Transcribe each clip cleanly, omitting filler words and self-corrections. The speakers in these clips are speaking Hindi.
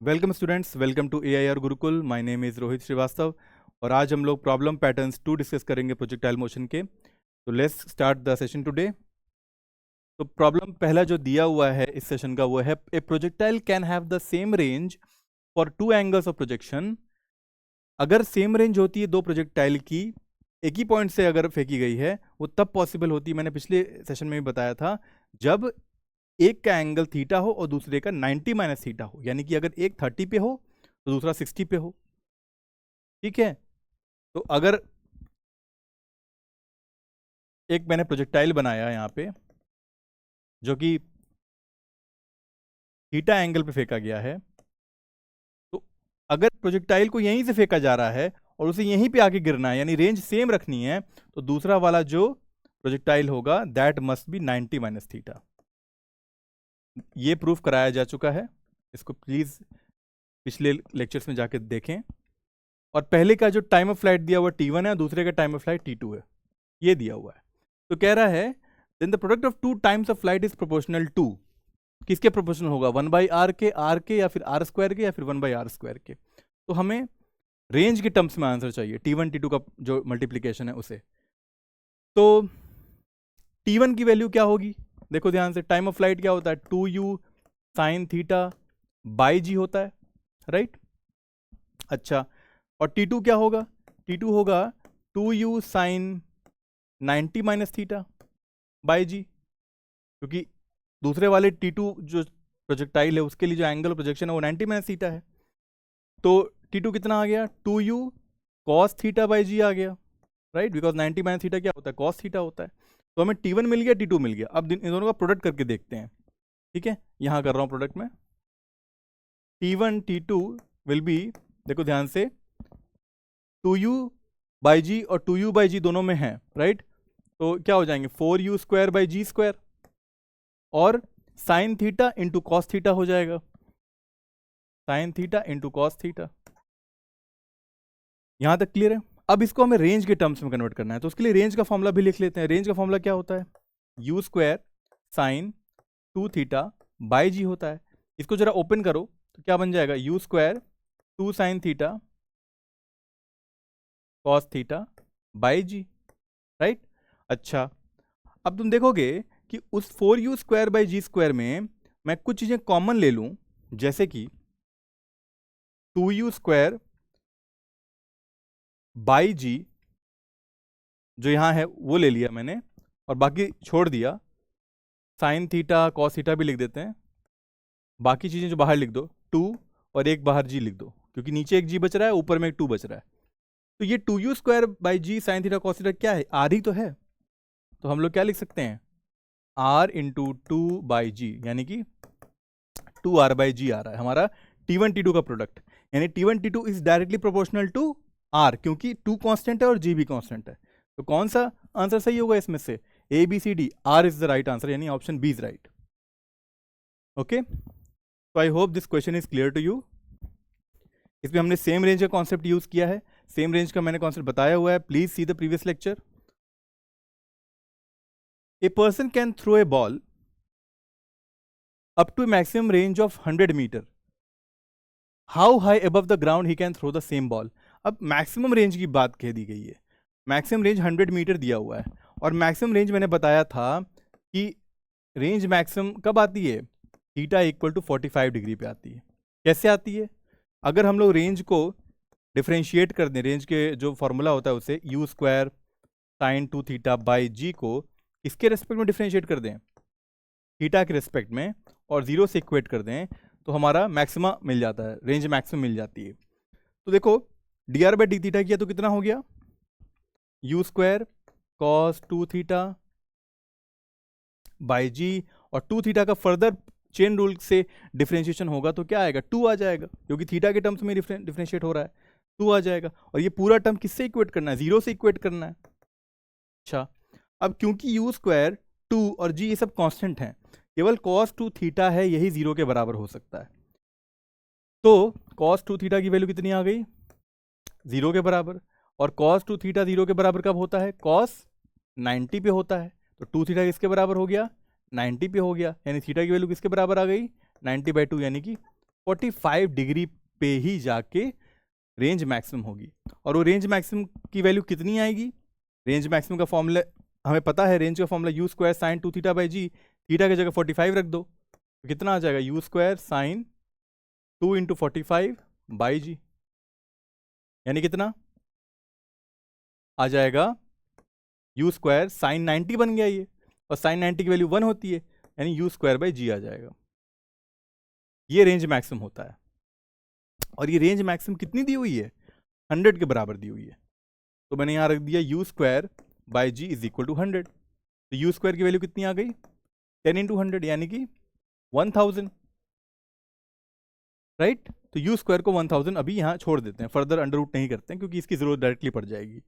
Welcome students, welcome to AIR Gurukul. My name is Rohit Shrivastava और आज हम लोग प्रॉब्लम पैटर्न्स 2 डिस्कस करेंगे प्रोजेक्टाइल मोशन के। तो let's start the session today. तो प्रॉब्लम पहला जो दिया हुआ है इस सेशन का वो है ए projectile can have the same range for 2 angles of projection. अगर सेम रेंज होती है दो प्रोजेक्टाइल की, एक ही पॉइंट से अगर फेंकी गई है, वो तब पॉसिबल होती है, मैंने पिछले सेशन में भी बताया था, जब एक का एंगल थीटा हो और दूसरे का 90 माइनस थीटा हो। यानी कि अगर एक 30 पे हो तो दूसरा 60 पे हो। ठीक है, तो अगर एक मैंने प्रोजेक्टाइल बनाया यहाँ पे जो कि थीटा एंगल पे फेंका गया है, तो अगर प्रोजेक्टाइल को यहीं से फेंका जा रहा है और उसे यहीं पे आके गिरना है, यानी रेंज सेम रखनी है, तो दूसरा वाला जो प्रोजेक्टाइल होगा that must be 90 minus theta. ये प्रूफ कराया जा चुका है, इसको प्लीज पिछले लेक्चर्स में जाके देखें। और पहले का जो टाइम ऑफ फ्लाइट दिया हुआ T1 है, दूसरे का टाइम ऑफ फ्लाइट T2 है, ये दिया हुआ है। तो कह रहा है then the product of two times of flight is proportional to, किसके प्रोपोर्शनल होगा, 1/r के या फिर r स्क्वायर के या फिर 1/r स्क्वायर के। तो हमें रेंज के टर्म्स में आंसर चाहिए, T1 T2 का जो मल्टीप्लीकेशन है उसे। तो T1 की वैल्यू क्या होगी, देखो ध्यान से, टाइम ऑफ फ्लाइट क्या होता है, 2u sign theta by G होता है, राइट। अच्छा, और T2 क्या होगा, T2 होगा 2u sine 90 minus theta by G, क्योंकि दूसरे वाले T2 जो प्रोजेक्टाइल है उसके लिए जो एंगल प्रोजेक्शन है वो 90 माइनस थीटा है। तो T2 कितना आ गया, 2u कॉस थीटा बाई जी आ गया, राइट, बिकॉज 90 माइनस थीटा क्या होता है, कॉस थीटा होता है। तो हमें T1 मिल गया, T2 मिल गया। अब इन दोनों का प्रोडक्ट करके देखते हैं। ठीक है, यहाँ कर रहा हूँ प्रोडक्ट में, T1 T2 विल बी, देखो ध्यान से, 2u बाई जी और 2u बाई जी दोनों में है, राइट। तो क्या हो जाएंगे, 4u square by G square, और sine theta into cos theta हो जाएगा, sine theta into cos theta. यहां तक क्लियर है। अब इसको हमें रेंज के टर्म्स में कन्वर्ट करना है, तो उसके लिए रेंज का फॉर्मूला भी लिख लेते हैं। रेंज का फॉर्मूला क्या होता है, U square sine 2 theta by G होता है। इसको जरा ओपन करो तो क्या बन जाएगा, you square 2 sine theta cos theta by g, right. अच्छा, अब तुम देखोगे कि उस 4u square by G square में मैं कुछ चीजें कॉमन ले लूं, जैसे कि 2u स्क्वायर बाई जी जो यहां है वो ले लिया मैंने, और बाकी छोड़ दिया, साइन थीटा कॉस थीटा भी लिख देते हैं, बाकी चीजें जो बाहर लिख दो, 2 और एक बाहर जी लिख दो, क्योंकि नीचे एक जी बच रहा है, ऊपर में एक 2 बच रहा है। तो ये 2u square by g sine theta cos theta क्या है, आर ही तो है। तो हम लोग क्या लिख सकते हैं, r इंटू 2 बाई जी, यानी कि 2r बाई जी आ रहा है हमारा T1 T2 का प्रोडक्ट। यानी T1 T2 is directly proportional to r, क्योंकि 2 कांस्टेंट है और g भी कांस्टेंट है। तो कौन सा आंसर सही होगा इसमें से, A B C D, R is the right answer, यानी option B is right. Okay, तो I hope this question is clear to you. इसमें हमने सेम रेंज का कॉन्सेप्ट यूज किया है, सेम रेंज का मैंने कॉन्सेप्ट बताया हुआ है, please see the previous lecture. A person can throw a ball up to a maximum range of 100 meter. How high above the ground he can throw the same ball? अब मैक्सिमम रेंज की बात कह दी गई है, मैक्सिमम रेंज 100 मीटर दिया हुआ है, और मैक्सिमम रेंज मैंने बताया था कि रेंज मैक्सिमम कब आती है, थीटा इक्वल टू 45 डिग्री पे आती है। कैसे आती है, अगर हम लोग रेंज को डिफ्रेंशिएट कर दें, रेंज के जो फॉर्मूला होता है उसे U square sine 2 theta by G को इसके रेस्पेक्ट में डिफ्रेंशिएट कर दें, थीटा के रेस्पेक्ट में, और 0 से इक्वेट कर दें, तो हमारा मैक्सिमा मिल जाता है, रेंज मैक्सिमम मिल जाती है। तो देखो dr बाई डी थीटा किया तो कितना हो गया, U square cos 2 theta by G, और 2 थीटा का फर्दर चेन रूल से डिफ्रेंशिएशन होगा तो क्या आएगा, 2 आ जाएगा, क्योंकि थीटा के टर्म्स में डिफ्रेंशिएट हो रहा है, 2 आ जाएगा। और ये पूरा टर्म किससे इक्वेट करना है, 0 से इक्वेट करना है। अच्छा, अब क्योंकि यू स्क्वायर 2 और जी ये सब कांस्टेंट हैं, केवल cos 2 थीटा है यही 0 के बराबर हो सकता है। तो cos 2 थीटा की वैल्यू कितनी आ गई, 0 के बराबर। और cos 2 थीटा 0 के बराबर कब होता है, cos 90 पे होता है। तो 2 थीटा किसके बराबर हो गया, 90 पे हो गया, यानी थीटा की वैल्यू किसके बराबर आ गई, 90/2, यानी कि 45 डिग्री पे ही जाके रेंज मैक्सिमम होगी। और वो रेंज मैक्सिमम की वैल्यू कितनी आएगी? रेंज मैक्सिमम का फॉर्मूला हमें पता है, रेंज का formula U square sine 2 theta by G, theta की जगह 45 रख दो, तो कितना आ जाएगा? You square sine 2 into 45 by G, यानी कितना आ जाएगा? यू स्क्वायर साइन 90 बन गया ये, और साइन 90 की वैल्यू 1 होती है, यानी यू स्क्वायर बाई जी आ जाएगा। ये रेंज मैक्सिमम होता है। और ये रेंज मैक्सिमम कितनी दी हुई है? 100 के बराबर दी हुई है। तो मैंने यहां रख दिया u square by g is equal to 100। तो यू स्क्वायर की वैल्यू कितनी आ गई? 10 इंटू 100 यानी कि 1000, राइट। तो यू स्क्वायर को 1000 अभी यहाँ छोड़ देते हैं, फर्दर अंडर रूट नहीं करते हैं क्योंकि इसकी जरूरत डायरेक्टली पड़ जाएगी।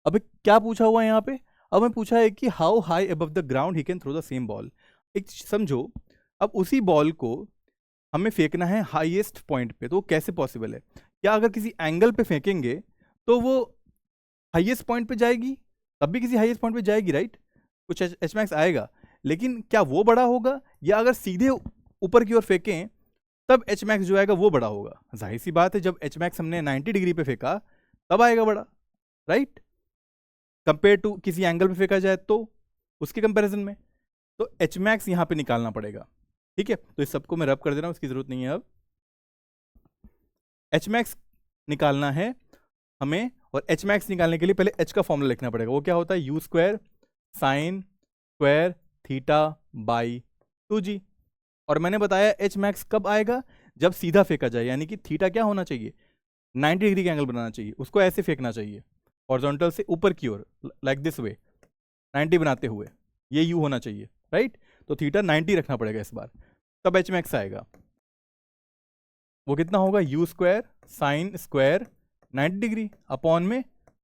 अब क्या पूछा हुआ है यहाँ पे? अब हमें पूछा है कि how high above the ground he can throw the same ball. एक समझो, अब उसी बॉल को हमें फेंकना है हाईएस्ट पॉइंट पे, तो वो कैसे पॉसिबल है? क्या अगर किसी एंगल पे फेंकेंगे तो वो हाईएस्ट पॉइंट पे जाएगी? तब भी किसी हाईएस्ट पॉइंट पे जाएगी, राइट? कुछ एच मैक्स आएगा, लेकिन क्या वो बड़ा होगा, या अगर सीधे ऊपर की ओर फेंकें तब एच मैक्स जो आएगा वो बड़ा होगा? जाहिर सी बात है, जब एच मैक्स हमने 90 डिग्री पे फेंका तब आएगा बड़ा, राइट, कंपेयर टू किसी एंगल पे फेंका जाए तो उसके कंपैरिजन में। तो एच मैक्स यहां पे निकालना पड़ेगा, ठीक है। तो इस सबको मैं रब कर दे रहा हूं, इसकी जरूरत नहीं है अब। एच मैक्स निकालना है हमें, और एच मैक्स निकालने के लिए पहले एच का फॉर्मूला लिखना पड़ेगा। वो क्या होता है? U square sine square theta by 2g। और मैंने बताया एच मैक्स कब आएगा? जब सीधा फेंका जाए, यानी कि थीटा क्या होना चाहिए? 90 डिग्री का एंगल बनाना चाहिए, उसको ऐसे फेंकना चाहिए हॉरिजॉन्टल से ऊपर की ओर, लाइक दिस वे, 90 बनाते हुए, ये यू होना चाहिए, राइट। तो थीटा 90 रखना पड़ेगा इस बार, तब एच मैक्स आएगा। वो कितना होगा? You square sine square 90 degree upon में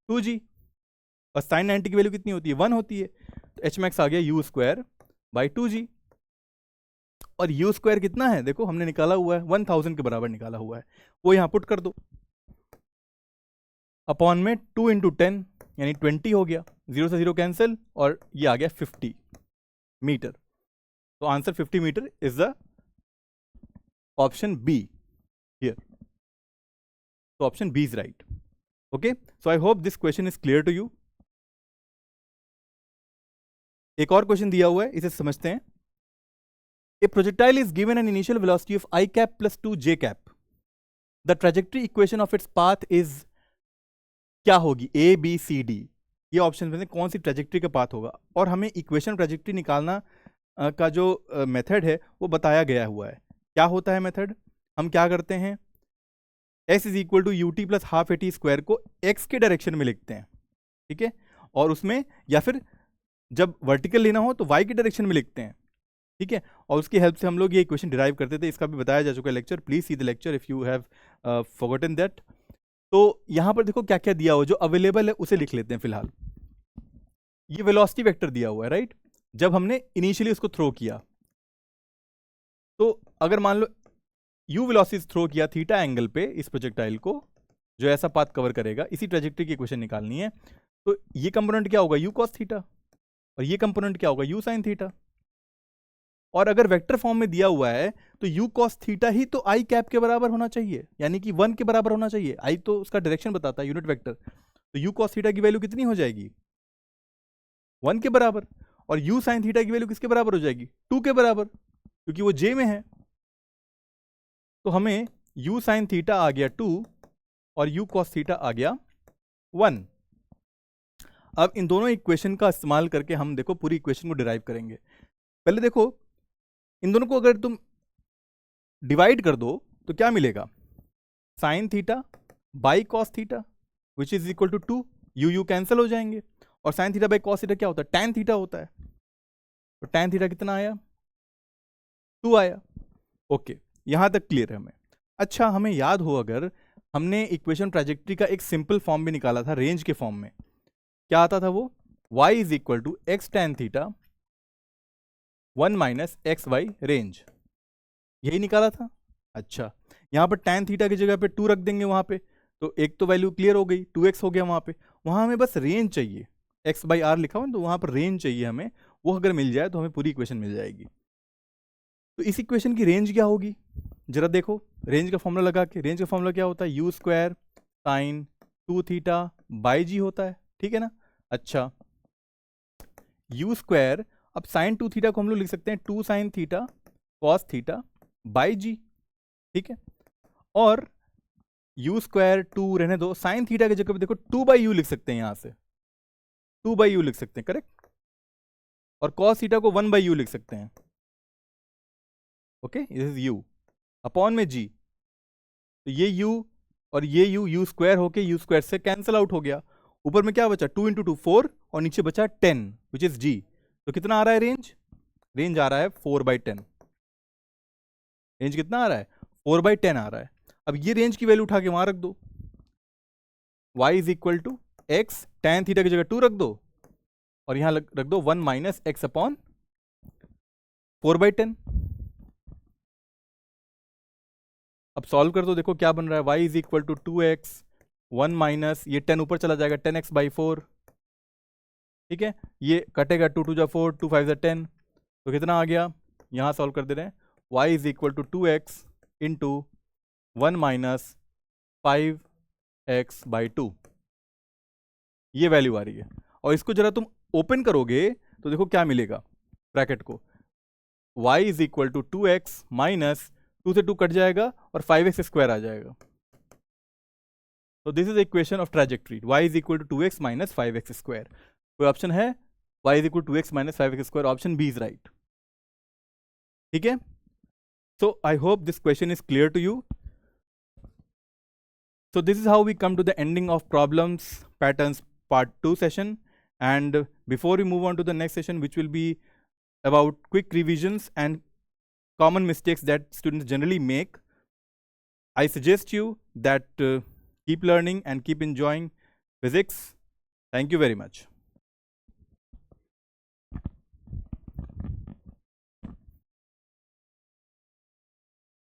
2g, और साइन 90 की वैल्यू कितनी होती है? 1 होती है। तो एच मैक्स आ गया यू स्क्वायर बाई 2g। और यू स्क्वायर कितना है? देखो हमने निकाला हुआ है, 1000 के बराबर निकाला हुआ है, वो यहां पुट कर दो, अपॉन में 2 इंटू 10 यानी 20 हो गया, 0 से 0 कैंसिल, और ये आ गया 50 मीटर। तो answer 50 metre is the option B here. तो option B is right. Okay, so I hope this question is clear to you. एक और क्वेश्चन दिया हुआ है, इसे समझते हैं। A projectile is given an initial velocity of I cap plus 2 j cap. The trajectory equation of its path is क्या होगी? A, B, C, D। ये ऑप्शन में से कौन सी ट्रेजेक्ट्री का पाथ होगा? और हमें इक्वेशन ट्रेजेक्ट्री निकालना का जो मेथड है वो बताया गया हुआ है। क्या होता है मेथड? हम क्या करते हैं, s is equal to u t plus half a t square को x के डायरेक्शन में लिखते हैं, ठीक है, और उसमें, या फिर जब वर्टिकल लेना हो तो y के डायरेक्शन में लिखते हैं, ठीक है। और उसकी हेल्प से हम लोग ये इक्वेशन डिराइव करते थे, इसका भी बताया जा चुका है lecture, please see the lecture if you have forgotten that. तो यहां पर देखो क्या क्या दिया हुआ, जो अवेलेबल है उसे लिख लेते हैं फिलहाल। ये वेलोसिटी वेक्टर दिया हुआ है, राइट। जब हमने इनिशियली उसको थ्रो किया, तो अगर मान लो u वेलोसिटी थ्रो किया थीटा एंगल पे इस प्रोजेक्टाइल को, जो ऐसा पाथ कवर करेगा, इसी ट्रेजेक्ट्री की इक्वेशन निकालनी है। तो ये कंपोनेंट क्या होगा? u cos थीटा, और ये कंपोनेंट क्या होगा? u sin theta. और अगर वेक्टर फॉर्म में दिया हुआ है तो u cos थीटा ही तो i कैप के बराबर होना चाहिए, यानी कि 1 के बराबर होना चाहिए। i तो उसका डायरेक्शन बताता है, यूनिट वेक्टर। तो u cos थीटा की वैल्यू कितनी हो जाएगी? 1 के बराबर। और u sin थीटा की वैल्यू किसके बराबर हो जाएगी? 2 के बराबर, क्योंकि वो j में है। तो हमें u sin थीटा आ गया 2 और u cos थीटा आ गया 1। अब इन दोनों इक्वेशन का इस्तेमाल करके हम देखो पूरी इक्वेशन को डिराइव करेंगे। पहले देखो, इन दोनों को अगर तुम डिवाइड कर दो तो क्या मिलेगा? Sine theta by cos theta which is equal to 2, u cancel हो जाएंगे। और sine theta by cos theta क्या होता है? टैन थीटा होता है। तो टैन थीटा कितना आया? 2 आया। ओके, यहां तक क्लियर है हमें। अच्छा, हमें याद हो, अगर हमने इक्वेशन ट्रेजेक्ट्री का एक सिंपल फॉर्म भी निकाला था रेंज के फॉर्म में, क्या आता था वो? y is equal to x tan theta 1 minus x by range, यही निकाला था। अच्छा, यहां पर टैन थीटा की जगह पे 2 रख देंगे वहां पे, तो एक तो वैल्यू क्लियर हो गई, 2x हो गया वहां पे। वहां हमें बस रेंज चाहिए, x बाई आर लिखा हुआ, तो वहां पर रेंज चाहिए हमें। वो अगर मिल जाए तो हमें पूरी इक्वेशन मिल जाएगी। तो इस इक्वेशन की रेंज क्या होगी? जरा देखो रेंज का फॉर्मूला लगा के, रेंज का फॉर्मूला क्या होता है, U square sine 2 theta by G होता है, ठीक है ना। अच्छा यू स्क्वायर, अब साइन 2 थीटा को हम लोग लिख सकते हैं 2 sine theta cos theta by G, ठीक है। और यू स्क्वायर 2 रहने दो, साइन थीटा की जगह पे देखो 2 बाई यू लिख सकते हैं, यहां से 2 बाई यू लिख सकते हैं, करेक्ट। और कॉस थीटा को 1 बाई यू लिख सकते हैं, okay, this is you upon में जी। तो ये u और ये u स्क्वायर होके यू स्क्वायर से कैंसिल आउट हो गया। ऊपर में क्या बचा, 2 इंटू 2 4 और नीचे बचा 10 विच इज g। तो कितना आ रहा है रेंज, रेंज आ रहा है 4/10। रेंज कितना आ रहा है, 4/10 आ रहा है। अब ये रेंज की वैल्यू उठा के वहां रख दो, y is equal to x, tan theta की जगह 2 रख दो और यहां रख दो 1 माइनस एक्स अपॉन 4/10। अब सॉल्व कर दो, देखो क्या बन रहा है, y is equal to 2x 1 minus ये 10 ऊपर चला जाएगा 10x बाई 4, ठीक है। ये कटेगा 2 2 जा 4 2 5 जा 10, तो कितना आ गया, यहां सॉल्व कर दे रहे हैं, y is equal to 2x into 1 minus 5x by 2, ये वैल्यू आ रही है। और इसको जरा तुम ओपन करोगे तो देखो क्या मिलेगा, ब्रैकेट को y is equal to 2x minus 2 से 2 कट जाएगा और 5x स्क्वायर आ जाएगा। तो this is equation of trajectory, y is equal to 2x minus 5x square. कोई ऑप्शन है, y is equal to 2x minus 5x square, option B is right, ठीक है। So I hope this question is clear to you. So this is how we come to the ending of problems patterns part 2 session, and before we move on to the next session, which will be about quick revisions and common mistakes that students generally make, I suggest you that keep learning and keep enjoying physics. Thank you very much.